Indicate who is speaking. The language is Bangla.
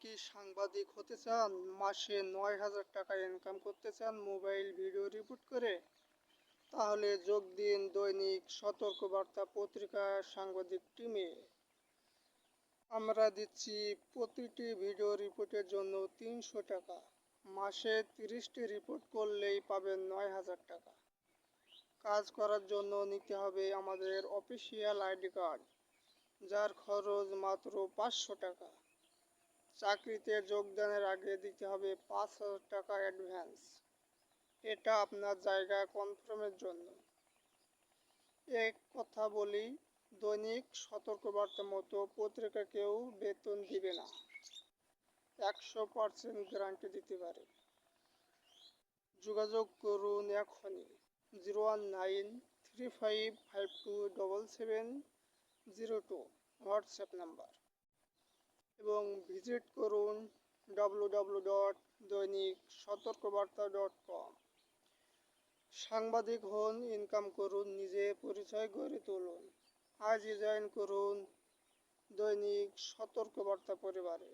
Speaker 1: কি সাংবাদিক হতে চান? মাসে ৯,০০০ টাকা ইনকাম করতে চান মোবাইল ভিডিও রিপোর্ট করে? তাহলে যোগ দিন দৈনিক সতর্কবার্তা পত্রিকার সাংবাদিক টিমে। আমরা দিচ্ছি প্রতিটি ভিডিও রিপোর্টের জন্য ৩০০ টাকা। মাসে ৩০টি রিপোর্ট করলেই পাবেন ৯,০০০ টাকা। কাজ করার জন্য নিতে হবে আমাদের অফিসিয়াল আইডি কার্ড, যার খরচ মাত্র ৫০০ টাকা। চাকরিতে যোগদানের আগে দিতে হবে ৫,০০০ টাকা অ্যাডভান্স। এটা আপনার জায়গা কনফার্মের জন্য। এক কথা বলি, দৈনিক সতর্কবার্তার মতো পত্রিকা কেউ বেতন দিবে না, ১০০% গ্যারান্টি দিতে পারে। যোগাযোগ করুন এখনই 01935527702 হোয়াটসঅ্যাপ নাম্বার, এবং ভিজিট করুন www.দৈনিকসতর্কবার্তা.com। সাংবাদিক হন, ইনকাম করুন, নিজে পরিচয় গড়ে তুলুন। আজই জয়েন করুন দৈনিক সতর্কবার্তা পরিবারে।